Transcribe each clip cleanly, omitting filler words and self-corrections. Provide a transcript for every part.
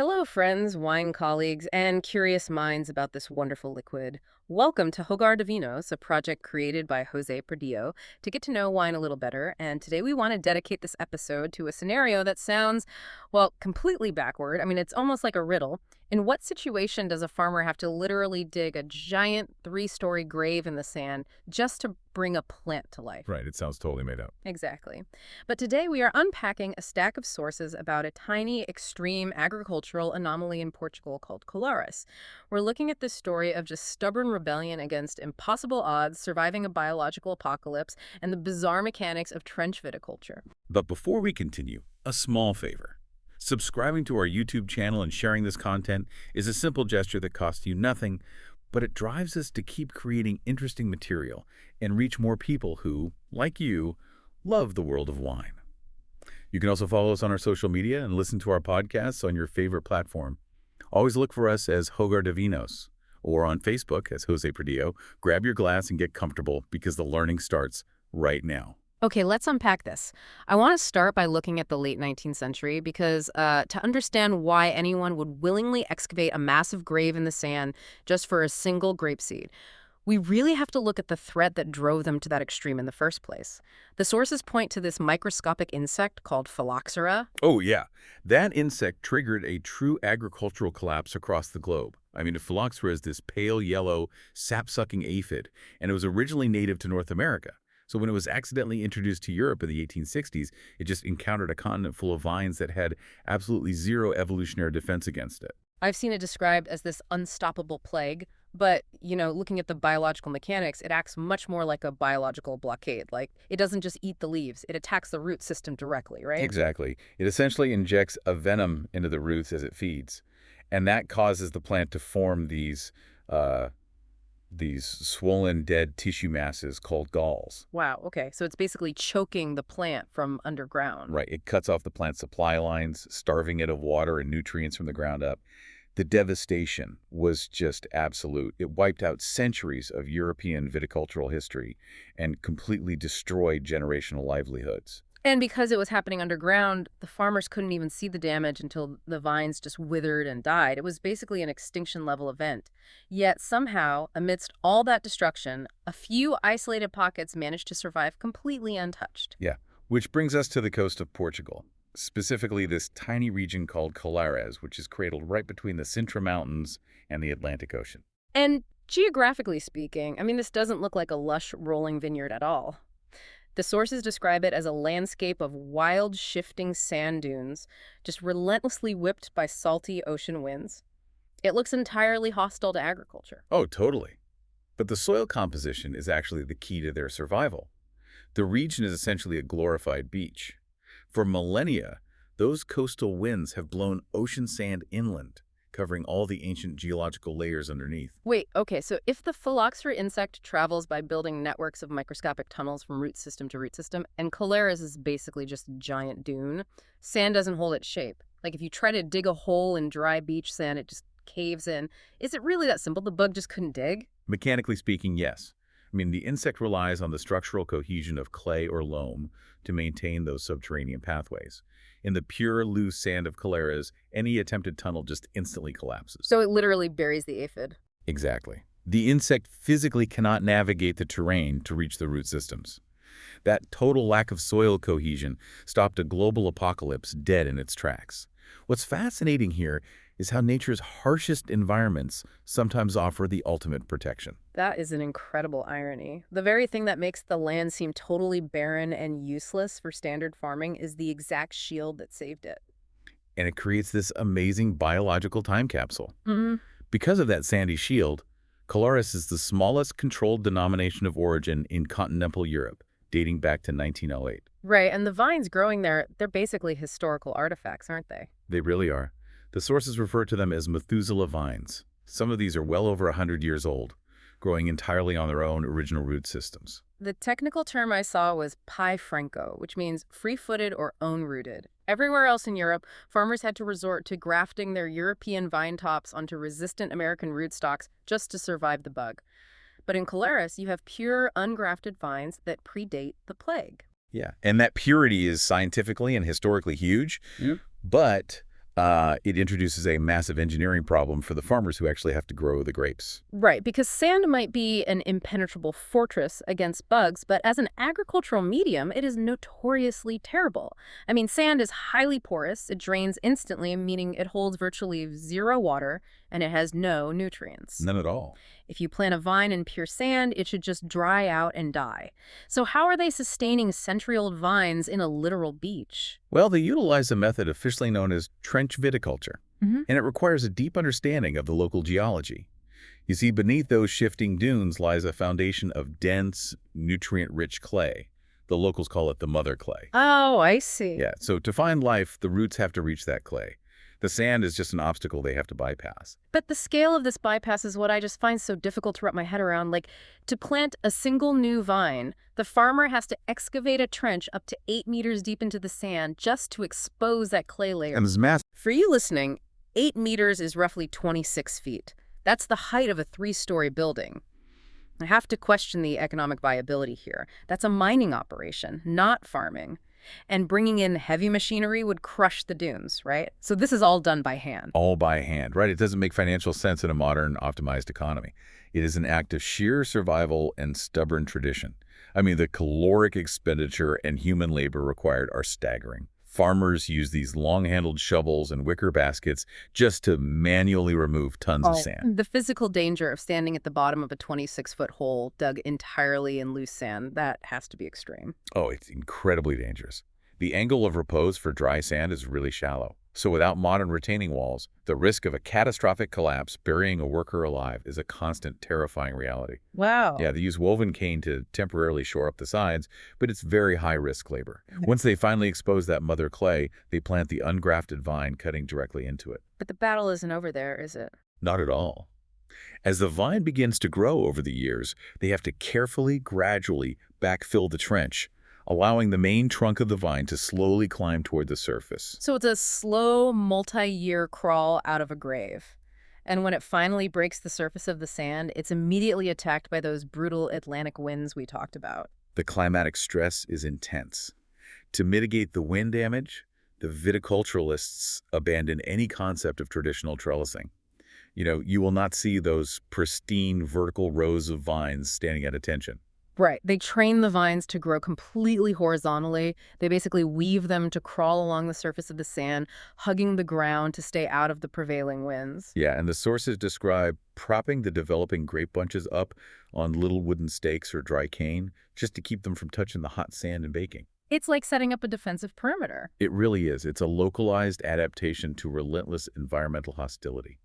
Hello, friends, wine colleagues, and curious minds about this wonderful liquid. Welcome to Hogar de Vinos, a project created by José Pradillo to get to know wine a little better. And today we want to dedicate this episode to a scenario that sounds, well, completely backward. I mean, it's almost like a riddle. In what situation does a farmer have to literally dig a giant three-story grave in the sand just to bring a plant to life? Right, it sounds totally made up. Exactly. But today we are unpacking a stack of sources about a tiny, extreme agricultural anomaly in Portugal called Colares. We're looking at this story of just stubborn rebellion against impossible odds, surviving a biological apocalypse, and the bizarre mechanics of trench viticulture. But before we continue, a small favor. Subscribing to our YouTube channel and sharing this content is a simple gesture that costs you nothing, but it drives us to keep creating interesting material and reach more people who, like you, love the world of wine. You can also follow us on our social media and listen to our podcasts on your favorite platform. Always look for us as Hogar de Vinos or on Facebook as José Pradillo. Grab your glass and get comfortable because the learning starts right now. Okay, let's unpack this. I want to start by looking at the late 19th century because to understand why anyone would willingly excavate a massive grave in the sand just for a single grapeseed, we really have to look at the threat that drove them to that extreme in the first place. The sources point to this microscopic insect called Phylloxera. Oh, yeah. That insect triggered a true agricultural collapse across the globe. I mean, Phylloxera is this pale yellow, sap-sucking aphid, and it was originally native to North America. So when it was accidentally introduced to Europe in the 1860s, it just encountered a continent full of vines that had absolutely zero evolutionary defense against it. I've seen it described as this unstoppable plague, but, looking at the biological mechanics, it acts much more like a biological blockade. Like, it doesn't just eat the leaves, it attacks the root system directly, right? Exactly. It essentially injects a venom into the roots as it feeds, and that causes the plant to form these swollen, dead tissue masses called galls. Wow, okay. So it's basically choking the plant from underground. Right. It cuts off the plant's supply lines, starving it of water and nutrients from the ground up. The devastation was just absolute. It wiped out centuries of European viticultural history and completely destroyed generational livelihoods. And because it was happening underground, the farmers couldn't even see the damage until the vines just withered and died. It was basically an extinction-level event. Yet somehow, amidst all that destruction, a few isolated pockets managed to survive completely untouched. Yeah, which brings us to the coast of Portugal, specifically this tiny region called Colares, which is cradled right between the Sintra Mountains and the Atlantic Ocean. And geographically speaking, I mean, this doesn't look like a lush, rolling vineyard at all. The sources describe it as a landscape of wild, shifting sand dunes, just relentlessly whipped by salty ocean winds. It looks entirely hostile to agriculture. Oh, totally. But the soil composition is actually the key to their survival. The region is essentially a glorified beach. For millennia, those coastal winds have blown ocean sand inland, covering all the ancient geological layers underneath. Wait, okay, so if the Phylloxera insect travels by building networks of microscopic tunnels from root system to root system, and Colares is basically just a giant dune, sand doesn't hold its shape. Like if you try to dig a hole in dry beach sand, it just caves in. Is it really that simple? The bug just couldn't dig? Mechanically speaking, yes. I mean, the insect relies on the structural cohesion of clay or loam to maintain those subterranean pathways. In the pure, loose sand of Colares, any attempted tunnel just instantly collapses. So it literally buries the aphid. Exactly. The insect physically cannot navigate the terrain to reach the root systems. That total lack of soil cohesion stopped a global apocalypse dead in its tracks. What's fascinating here is how nature's harshest environments sometimes offer the ultimate protection. That is an incredible irony. The very thing that makes the land seem totally barren and useless for standard farming is the exact shield that saved it. And it creates this amazing biological time capsule. Mm-hmm. Because of that sandy shield, Colares is the smallest controlled denomination of origin in continental Europe, dating back to 1908. Right, and the vines growing there, they're basically historical artifacts, aren't they? They really are. The sources refer to them as Methuselah vines. Some of these are well over 100 years old, growing entirely on their own original root systems. The technical term I saw was pi franco, which means free-footed or own-rooted. Everywhere else in Europe, farmers had to resort to grafting their European vine tops onto resistant American rootstocks just to survive the bug. But in Colares, you have pure, ungrafted vines that predate the plague. Yeah, and that purity is scientifically and historically huge, Yeah. but It introduces a massive engineering problem for the farmers who actually have to grow the grapes. Right, because sand might be an impenetrable fortress against bugs, but as an agricultural medium, it is notoriously terrible. I mean, sand is highly porous, it drains instantly, meaning it holds virtually zero water, and it has no nutrients. None at all. If you plant a vine in pure sand, it should just dry out and die. So how are they sustaining century-old vines in a literal beach? Well, they utilize a method officially known as trenchviticulture, Hmm. and it requires a deep understanding of the local geology. You see, beneath those shifting dunes lies a foundation of dense, nutrient-rich clay. The locals call it the mother clay. Oh, I see. Yeah, so to find life, the roots have to reach that clay. The sand is just an obstacle they have to bypass. But the scale of this bypass is what I just find so difficult to wrap my head around. Like, to plant a single new vine, the farmer has to excavate a trench up to 8 meters deep into the sand just to expose that clay layer. And this mass. For you listening, 8 meters is roughly 26 feet. That's the height of a 3-story building. I have to question the economic viability here. That's a mining operation, not farming. And bringing in heavy machinery would crush the dunes, right? So this is all done by hand. All by hand, right? It doesn't make financial sense in a modern, optimized economy. It is an act of sheer survival and stubborn tradition. I mean, the caloric expenditure and human labor required are staggering. Farmers use these long-handled shovels and wicker baskets just to manually remove tons of sand. The physical danger of standing at the bottom of a 26-foot hole dug entirely in loose sand, that has to be extreme. Oh, it's incredibly dangerous. The angle of repose for dry sand is really shallow. So without modern retaining walls, the risk of a catastrophic collapse burying a worker alive is a constant, terrifying reality. Wow. Yeah, they use woven cane to temporarily shore up the sides, but it's very high-risk labor. Once they finally expose that mother clay, they plant the ungrafted vine, cutting directly into it. But the battle isn't over there, is it? Not at all. As the vine begins to grow over the years, they have to carefully, gradually backfill the trench, allowing the main trunk of the vine to slowly climb toward the surface. So it's a slow, multi-year crawl out of a grave. And when it finally breaks the surface of the sand, it's immediately attacked by those brutal Atlantic winds we talked about. The climatic stress is intense. To mitigate the wind damage, the viticulturalists abandon any concept of traditional trellising. You will not see those pristine vertical rows of vines standing at attention. Right. They train the vines to grow completely horizontally. They basically weave them to crawl along the surface of the sand, hugging the ground to stay out of the prevailing winds. Yeah, and the sources describe propping the developing grape bunches up on little wooden stakes or dry cane just to keep them from touching the hot sand and baking. It's like setting up a defensive perimeter. It really is. It's a localized adaptation to relentless environmental hostility.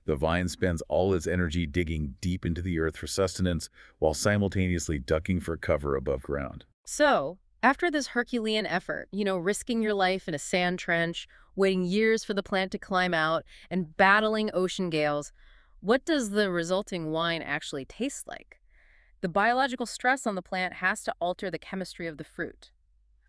The vine spends all its energy digging deep into the earth for sustenance while simultaneously ducking for cover above ground. So, after this Herculean effort, risking your life in a sand trench, waiting years for the plant to climb out, and battling ocean gales, what does the resulting wine actually taste like? The biological stress on the plant has to alter the chemistry of the fruit.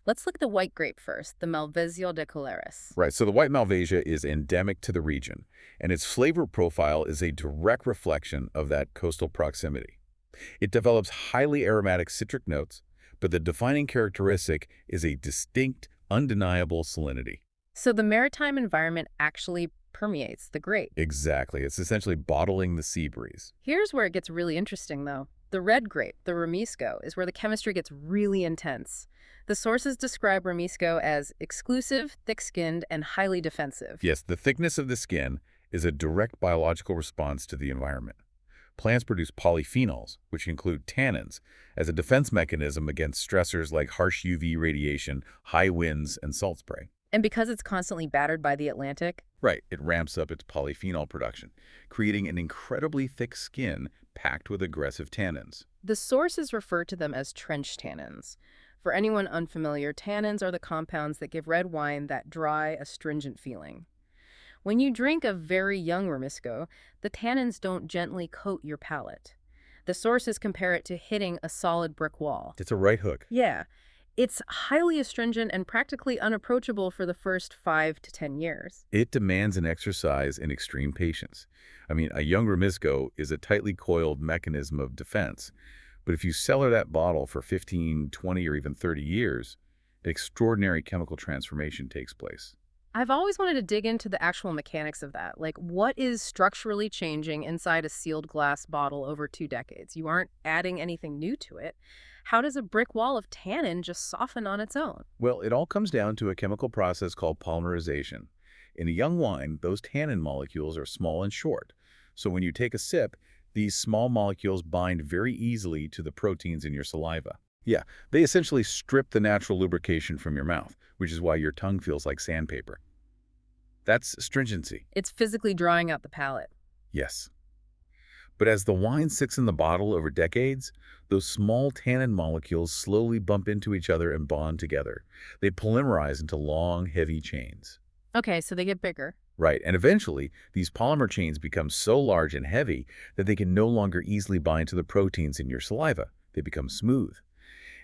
Let's look at the white grape first, the Malvasia de Colares. Right, so the white Malvasia is endemic to the region, and its flavor profile is a direct reflection of that coastal proximity. It develops highly aromatic citric notes, but the defining characteristic is a distinct, undeniable salinity. So the maritime environment actually permeates the grape. Exactly. It's essentially bottling the sea breeze. Here's where it gets really interesting, though. The red grape, the Ramisco, is where the chemistry gets really intense. The sources describe Ramisco as exclusive, thick-skinned, and highly defensive. Yes, the thickness of the skin is a direct biological response to the environment. Plants produce polyphenols, which include tannins, as a defense mechanism against stressors like harsh UV radiation, high winds, and salt spray. And because it's constantly battered by the Atlantic, Right, it ramps up its polyphenol production, creating an incredibly thick skin packed with aggressive tannins. the sources refer to them as trench tannins. For anyone unfamiliar, tannins are the compounds that give red wine that dry, astringent feeling. When you drink a very young Ramisco, the tannins don't gently coat your palate. The sources compare it to hitting a solid brick wall. It's a right hook. Yeah, it's highly astringent and practically unapproachable for the first 5 to 10 years. It demands an exercise in extreme patience. I mean, a young Ramisco is a tightly coiled mechanism of defense. But if you cellar that bottle for 15, 20, or even 30 years, extraordinary chemical transformation takes place. I've always wanted to dig into the actual mechanics of that. Like, what is structurally changing inside a sealed glass bottle over 2 decades? You aren't adding anything new to it. How does a brick wall of tannin just soften on its own? Well, it all comes down to a chemical process called polymerization. In a young wine, those tannin molecules are small and short. So when you take a sip, these small molecules bind very easily to the proteins in your saliva. Yeah, they essentially strip the natural lubrication from your mouth, which is why your tongue feels like sandpaper. That's stringency. It's physically drawing out the palate. Yes. But as the wine sits in the bottle over decades, those small tannin molecules slowly bump into each other and bond together. They polymerize into long, heavy chains. Okay, so they get bigger. Right, and eventually, these polymer chains become so large and heavy that they can no longer easily bind to the proteins in your saliva. They become smooth.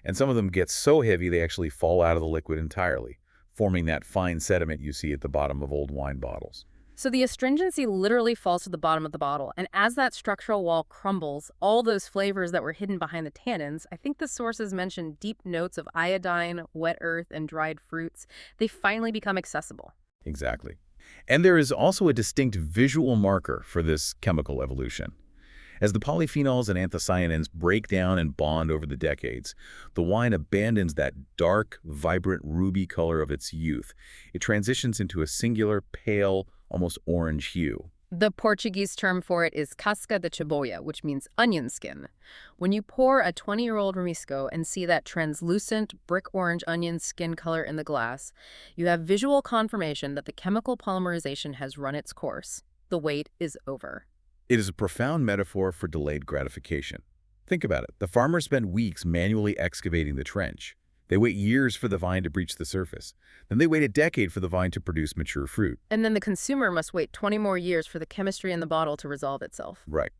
And some of them get so heavy they actually fall out of the liquid entirely, forming that fine sediment you see at the bottom of old wine bottles. So the astringency literally falls to the bottom of the bottle, and as that structural wall crumbles, all those flavors that were hidden behind the tannins, I think the sources mention deep notes of iodine, wet earth, and dried fruits, they finally become accessible. Exactly. And there is also a distinct visual marker for this chemical evolution. As the polyphenols and anthocyanins break down and bond over the decades, the wine abandons that dark, vibrant ruby color of its youth. It transitions into a singular, pale, almost orange hue. The Portuguese term for it is casca de cebolla, which means onion skin. When you pour a 20-year-old Ramisco and see that translucent brick orange onion skin color in the glass, you have visual confirmation that the chemical polymerization has run its course. The wait is over. It is a profound metaphor for delayed gratification. Think about it. The farmers spend weeks manually excavating the trench. They wait years for the vine to breach the surface. Then they wait a decade for the vine to produce mature fruit. And then the consumer must wait 20 more years for the chemistry in the bottle to resolve itself. Right.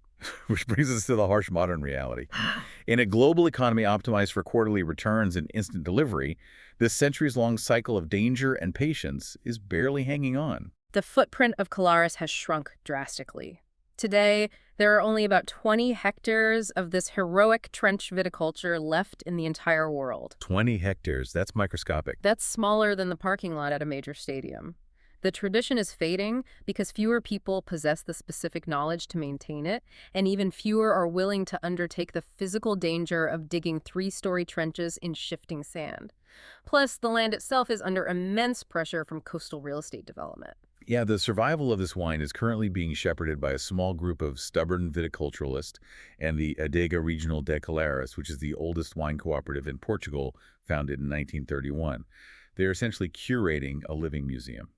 Which brings us to the harsh modern reality. In a global economy optimized for quarterly returns and instant delivery, this centuries-long cycle of danger and patience is barely hanging on. The footprint of Colares has shrunk drastically. Today, there are only about 20 hectares of this heroic trench viticulture left in the entire world. 20 hectares, that's microscopic. That's smaller than the parking lot at a major stadium. The tradition is fading because fewer people possess the specific knowledge to maintain it, and even fewer are willing to undertake the physical danger of digging 3-story trenches in shifting sand. Plus, the land itself is under immense pressure from coastal real estate development. Yeah, the survival of this wine is currently being shepherded by a small group of stubborn viticulturalists and the Adega Regional de Colares, which is the oldest wine cooperative in Portugal, founded in 1931. They're essentially curating a living museum.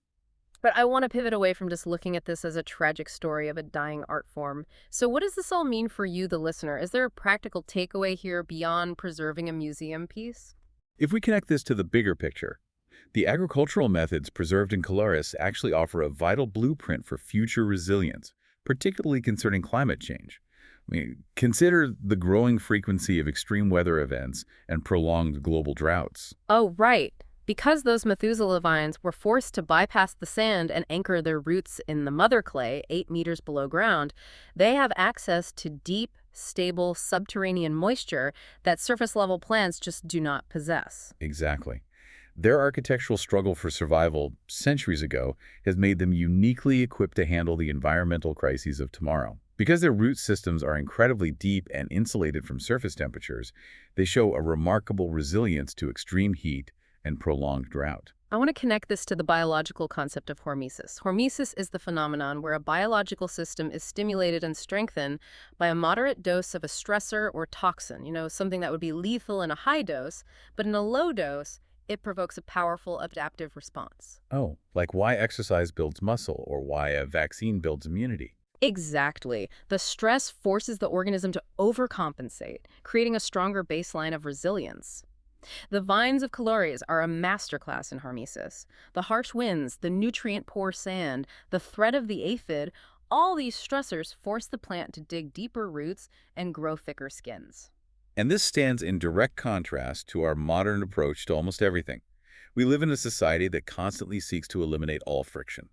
But I want to pivot away from just looking at this as a tragic story of a dying art form. So what does this all mean for you, the listener? Is there a practical takeaway here beyond preserving a museum piece? If we connect this to the bigger picture, the agricultural methods preserved in Colares actually offer a vital blueprint for future resilience, particularly concerning climate change. Consider the growing frequency of extreme weather events and prolonged global droughts. Oh, right. Because those Methuselah vines were forced to bypass the sand and anchor their roots in the mother clay 8 meters below ground, they have access to deep, stable subterranean moisture that surface-level plants just do not possess. Exactly. Their architectural struggle for survival centuries ago has made them uniquely equipped to handle the environmental crises of tomorrow. Because their root systems are incredibly deep and insulated from surface temperatures, they show a remarkable resilience to extreme heat and prolonged drought. I want to connect this to the biological concept of hormesis. Hormesis is the phenomenon where a biological system is stimulated and strengthened by a moderate dose of a stressor or toxin, something that would be lethal in a high dose, but in a low dose, it provokes a powerful adaptive response. Oh, like why exercise builds muscle or why a vaccine builds immunity. Exactly. The stress forces the organism to overcompensate, creating a stronger baseline of resilience. The vines of Colares are a masterclass in hormesis. The harsh winds, the nutrient-poor sand, the threat of the aphid, all these stressors force the plant to dig deeper roots and grow thicker skins. And this stands in direct contrast to our modern approach to almost everything. We live in a society that constantly seeks to eliminate all friction.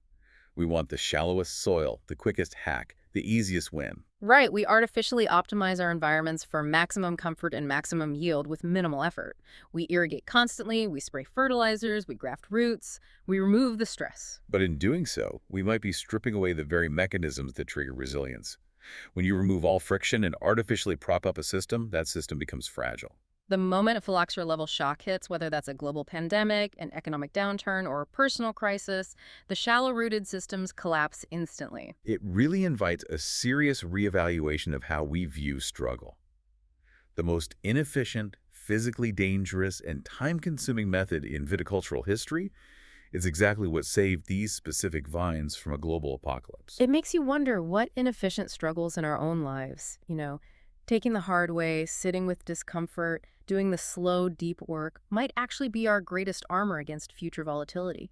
We want the shallowest soil, the quickest hack, the easiest win. Right, we artificially optimize our environments for maximum comfort and maximum yield with minimal effort. We irrigate constantly, we spray fertilizers, we graft roots, we remove the stress. But in doing so, we might be stripping away the very mechanisms that trigger resilience. When you remove all friction and artificially prop up a system, that system becomes fragile. The moment a phylloxera level shock hits, whether that's a global pandemic, an economic downturn, or a personal crisis, the shallow-rooted systems collapse instantly. It really invites a serious reevaluation of how we view struggle. The most inefficient, physically dangerous, and time-consuming method in viticultural history is exactly what saved these specific vines from a global apocalypse. It makes you wonder what inefficient struggles in our own lives, taking the hard way, sitting with discomfort, doing the slow, deep work, might actually be our greatest armor against future volatility.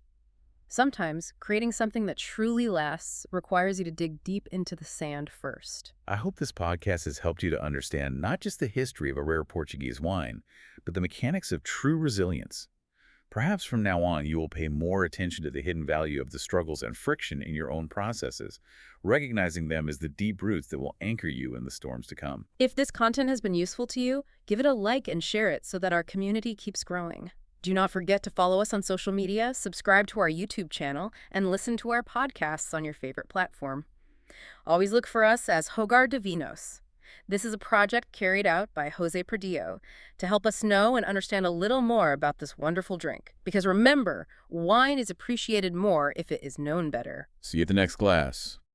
Sometimes, creating something that truly lasts requires you to dig deep into the sand first. I hope this podcast has helped you to understand not just the history of a rare Portuguese wine, but the mechanics of true resilience. Perhaps from now on, you will pay more attention to the hidden value of the struggles and friction in your own processes, recognizing them as the deep roots that will anchor you in the storms to come. If this content has been useful to you, give it a like and share it so that our community keeps growing. Do not forget to follow us on social media, subscribe to our YouTube channel, and listen to our podcasts on your favorite platform. Always look for us as Hogar de Vinos. This is a project carried out by José Pradillo to help us know and understand a little more about this wonderful drink. Because remember, wine is appreciated more if it is known better. See you at the next glass.